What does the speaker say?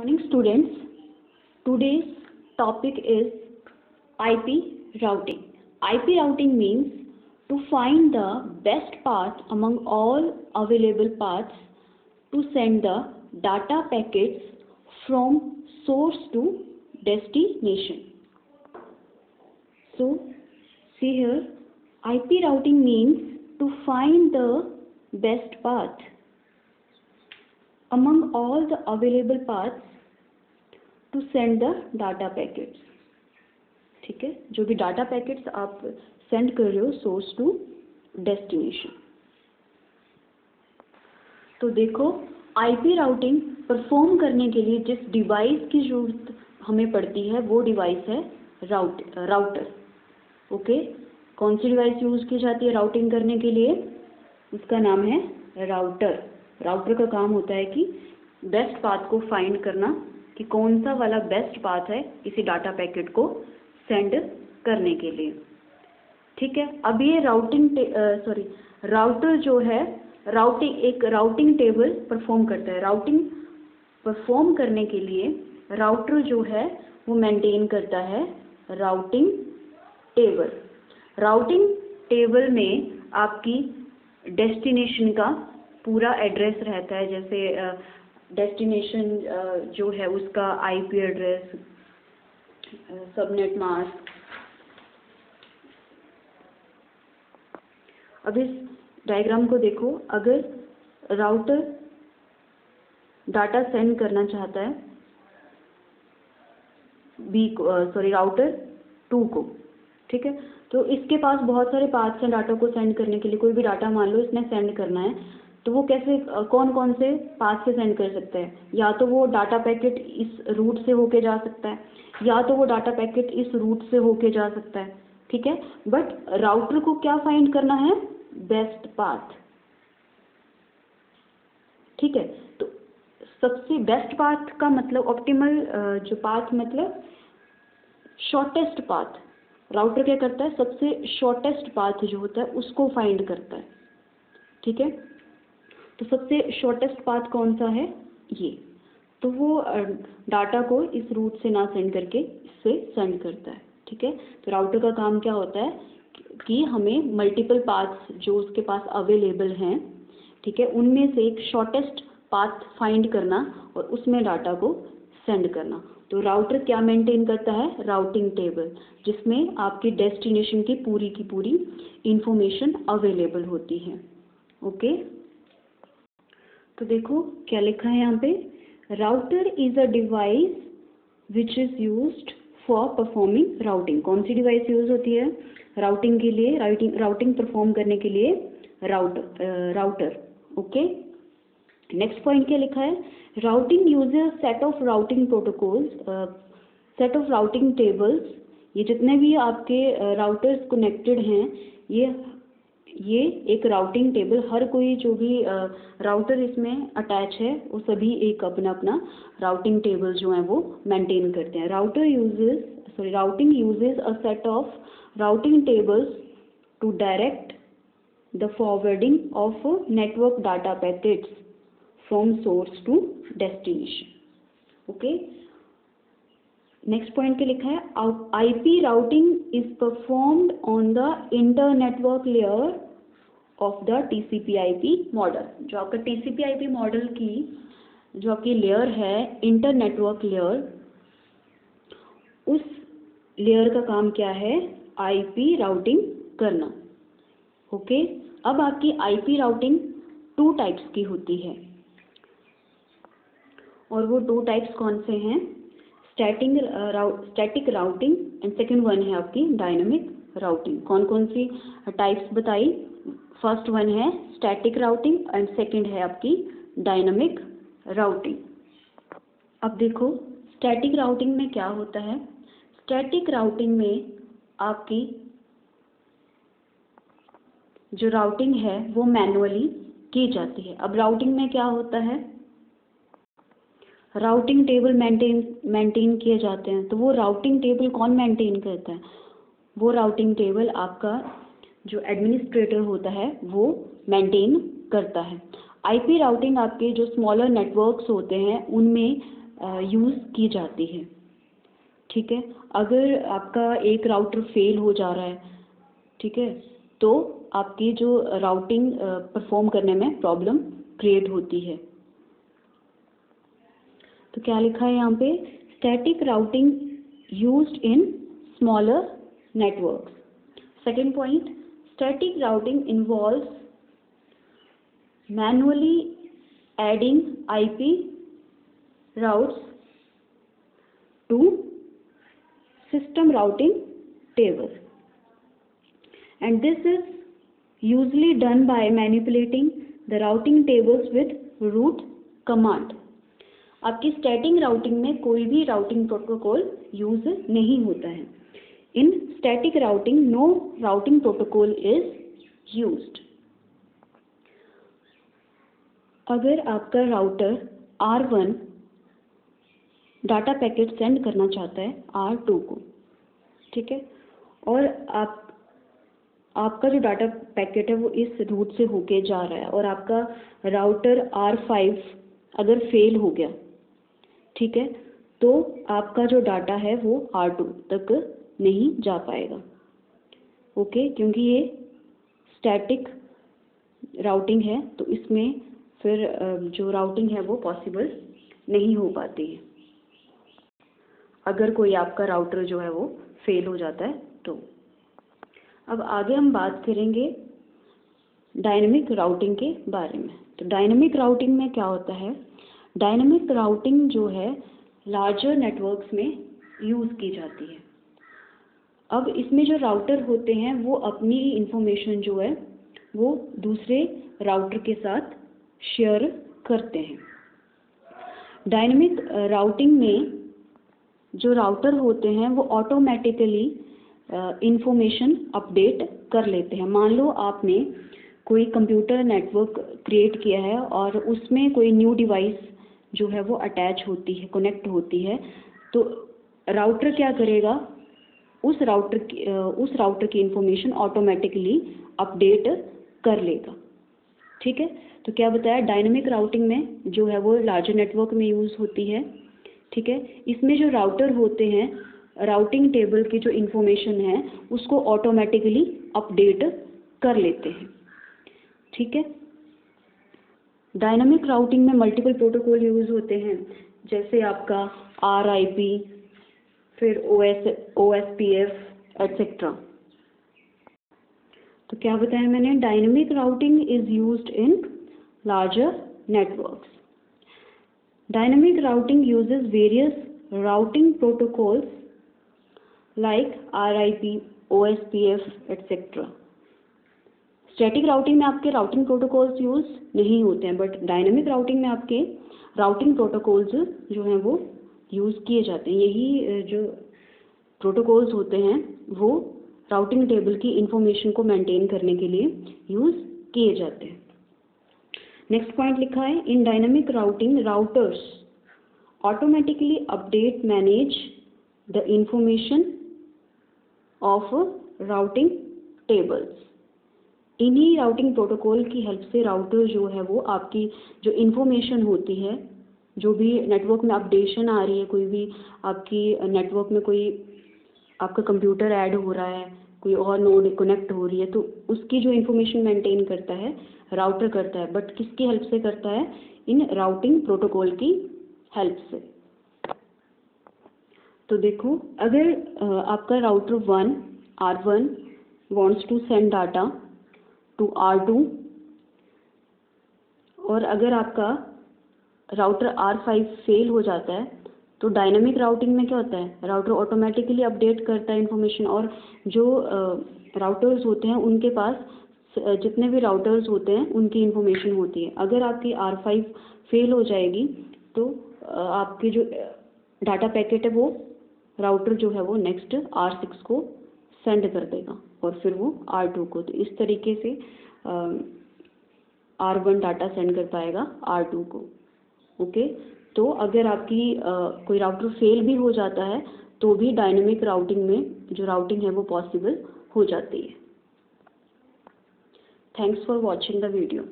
Morning students, today's topic is IP routing. IP routing means to find the best path among all available paths to send the data packets from source to destination. So, see here, IP routing means to find the best path among all the available paths to send the data packets. ठीक है, जो भी data packets आप send कर रहे हो source to destination. तो देखो, आईपी राउटिंग परफॉर्म करने के लिए जिस डिवाइस की जरूरत हमें पड़ती है वो डिवाइस है राउटर. ओके, कौन सी डिवाइस यूज़ की जाती है राउटिंग करने के लिए? उसका नाम है राउटर. राउटर का काम होता है कि बेस्ट पाथ को फाइंड करना कि कौन सा वाला बेस्ट पाथ है किसी डाटा पैकेट को सेंड करने के लिए. ठीक है, अब ये राउटर जो है एक राउटिंग टेबल परफॉर्म करता है. राउटिंग परफॉर्म करने के लिए राउटर जो है वो मेंटेन करता है राउटिंग टेबल. राउटिंग टेबल में आपकी डेस्टिनेशन का पूरा एड्रेस रहता है, जैसे डेस्टिनेशन जो है उसका आईपी एड्रेस, सबनेट मास्क. अब इस डायग्राम को देखो, अगर राउटर डाटा सेंड करना चाहता है राउटर 2 को, ठीक है, तो इसके पास बहुत सारे पाथ्स हैं डाटा को सेंड करने के लिए. कोई भी डाटा मान लो इसने सेंड करना है, तो वो कैसे कौन कौन से पाथ से सेंड कर सकता है? या तो वो डाटा पैकेट इस रूट से होके जा सकता है, या तो वो डाटा पैकेट इस रूट से होके जा सकता है. ठीक है, बट राउटर को क्या फाइंड करना है? Best path. ठीक है, तो सबसे बेस्ट पाथ का मतलब ऑप्टिमल जो पाथ मतलब शॉर्टेस्ट पाथ. राउटर क्या करता है? सबसे शॉर्टेस्ट पाथ जो होता है उसको फाइंड करता है. ठीक है, तो सबसे शॉर्टेस्ट पाथ कौन सा है? ये. तो वो डाटा को इस रूट से ना सेंड करके इससे सेंड करता है. ठीक है, तो राउटर का काम क्या होता है कि हमें मल्टीपल पाथ्स जो उसके पास अवेलेबल हैं, ठीक है, उनमें से एक शॉर्टेस्ट पाथ फाइंड करना और उसमें डाटा को सेंड करना. तो राउटर क्या मेंटेन करता है? राउटिंग टेबल, जिसमें आपकी डेस्टिनेशन की पूरी इंफॉर्मेशन अवेलेबल होती है. ओके, तो देखो क्या लिखा है यहाँ पे, router is a device which is used for performing routing. कौन सी डिवाइस यूज होती है राउटिंग के लिए? राउटिंग परफॉर्म करने के लिए राउटर. ओके, नेक्स्ट पॉइंट क्या लिखा है? Routing uses set of routing protocols, set of routing tables. ये जितने भी आपके राउटर्स कनेक्टेड हैं, ये एक राउटिंग टेबल, हर कोई जो भी राउटर इसमें अटैच है वो सभी एक अपना राउटिंग टेबल जो है वो मेंटेन करते हैं. Routing uses a set of routing tables to direct the forwarding of network data packets from source to destination. Okay, next point क्या लिखा है? IP routing is performed on the inter network layer of the TCP IP model. जो आपका TCP IP model की जो आपकी layer है, inter network layer, उस लेयर का काम क्या है? आईपी राउटिंग करना. ओके, अब आपकी आईपी राउटिंग 2 टाइप्स की होती है, और वो 2 टाइप्स कौन से हैं? Static routing and second one है आपकी डायनामिक राउटिंग. कौन कौन सी टाइप्स बताई? फर्स्ट वन है स्टैटिक राउटिंग एंड सेकंड है आपकी डायनामिक राउटिंग. अब देखो, स्टैटिक राउटिंग में क्या होता है? स्टैटिक राउटिंग में आपकी जो राउटिंग है वो मैनुअली की जाती है. अब राउटिंग में क्या होता है? राउटिंग टेबल मेंटेन किए जाते हैं. तो वो राउटिंग टेबल कौन मेंटेन करता है? वो राउटिंग टेबल आपका जो एडमिनिस्ट्रेटर होता है वो मेंटेन करता है. आईपी राउटिंग आपके जो स्मॉलर नेटवर्क्स होते हैं उनमें यूज़ की जाती है। ठीक है, अगर आपका एक राउटर फेल हो जा रहा है, ठीक है, तो आपकी जो राउटिंग परफॉर्म करने में प्रॉब्लम क्रिएट होती है। तो क्या लिखा है यहाँ पे, static routing used in smaller networks. Second point, static routing involves manually adding IP routes to system routing table, and this is usually done by manipulating the routing tables with root command। आपकी static routing में कोई भी routing protocol use नहीं होता है। In static routing no routing protocol is used. अगर आपका router R1 data packet send करना चाहता है R2 को, ठीक है, और आपका जो डाटा पैकेट है वो इस रूट से होके जा रहा है और आपका राउटर R5 अगर फेल हो गया, ठीक है, तो आपका जो डाटा है वो R2 तक नहीं जा पाएगा। ओके, क्योंकि ये स्टैटिक राउटिंग है तो इसमें फिर जो राउटिंग है वो पॉसिबल नहीं हो पाती है अगर कोई आपका राउटर जो है वो फेल हो जाता है तो। अब आगे हम बात करेंगे डायनेमिक राउटिंग के बारे में। तो डायनेमिक राउटिंग में क्या होता है, डायनेमिक राउटिंग जो है लार्जर नेटवर्क्स में यूज़ की जाती है। अब इसमें जो राउटर होते हैं वो अपनी इंफॉर्मेशन जो है वो दूसरे राउटर के साथ शेयर करते हैं। डायनेमिक राउटिंग में जो राउटर होते हैं वो ऑटोमेटिकली इंफॉर्मेशन अपडेट कर लेते हैं। मान लो आपने कोई कंप्यूटर नेटवर्क क्रिएट किया है और उसमें कोई न्यू डिवाइस जो है वो अटैच होती है, कनेक्ट होती है, तो राउटर क्या करेगा, उस राउटर की इंफॉर्मेशन ऑटोमेटिकली अपडेट कर लेगा। ठीक है, तो क्या बताया, डायनेमिक राउटिंग में जो है वो लार्जर नेटवर्क में यूज़ होती है। ठीक है, इसमें जो राउटर होते हैं राउटिंग टेबल की जो इंफॉर्मेशन है उसको ऑटोमेटिकली अपडेट कर लेते हैं। ठीक है, डायनामिक राउटिंग में मल्टीपल प्रोटोकॉल यूज़ होते हैं, जैसे आपका RIP, फिर OSPF एटसेट्रा। तो क्या बताया मैंने, dynamic routing is used in larger networks. Dynamic routing uses various routing protocols like RIP, OSPF etcetera. Static routing में आपके राउटिंग प्रोटोकॉल्स यूज़ नहीं होते हैं, बट डायनामिक राउटिंग में आपके राउटिंग प्रोटोकॉल्स जो हैं वो यूज़ किए जाते हैं। यही जो प्रोटोकॉल्स होते हैं वो राउटिंग टेबल की इंफॉर्मेशन को मेंटेन करने के लिए यूज़ किए जाते हैं। नेक्स्ट पॉइंट लिखा है, इन dynamic routing routers automatically update manage the information of routing tables. इन्हीं राउटिंग प्रोटोकॉल की हेल्प से राउटर जो है वो आपकी जो इन्फॉर्मेशन होती है, जो भी नेटवर्क में अपडेशन आ रही है, कोई भी आपकी नेटवर्क में कोई आपका कंप्यूटर ऐड हो रहा है, कोई और नोड कनेक्ट हो रही है, तो उसकी जो इन्फॉर्मेशन मेंटेन करता है राउटर करता है, बट किसकी हेल्प से करता है, इन राउटिंग प्रोटोकॉल की हेल्प से। तो देखो, अगर आपका router R1 wants to send data to R2 और अगर आपका राउटर R5 फेल हो जाता है तो डायनामिक राउटिंग में क्या होता है, राउटर ऑटोमेटिकली अपडेट करता है इन्फॉर्मेशन, और जो राउटर्स होते हैं उनके पास जितने भी राउटर्स होते हैं उनकी इन्फॉर्मेशन होती है। अगर आपकी R5 फेल हो जाएगी तो आपकी जो डाटा पैकेट है वो राउटर जो है वो नेक्स्ट R6 को सेंड कर देगा और फिर वो R2 को। तो इस तरीके से R1 डाटा सेंड कर पाएगा R2 को। ओके, तो अगर आपकी कोई राउटर फेल भी हो जाता है तो भी डायनामिक राउटिंग में जो राउटिंग है वो पॉसिबल हो जाती है। Thanks for watching the video.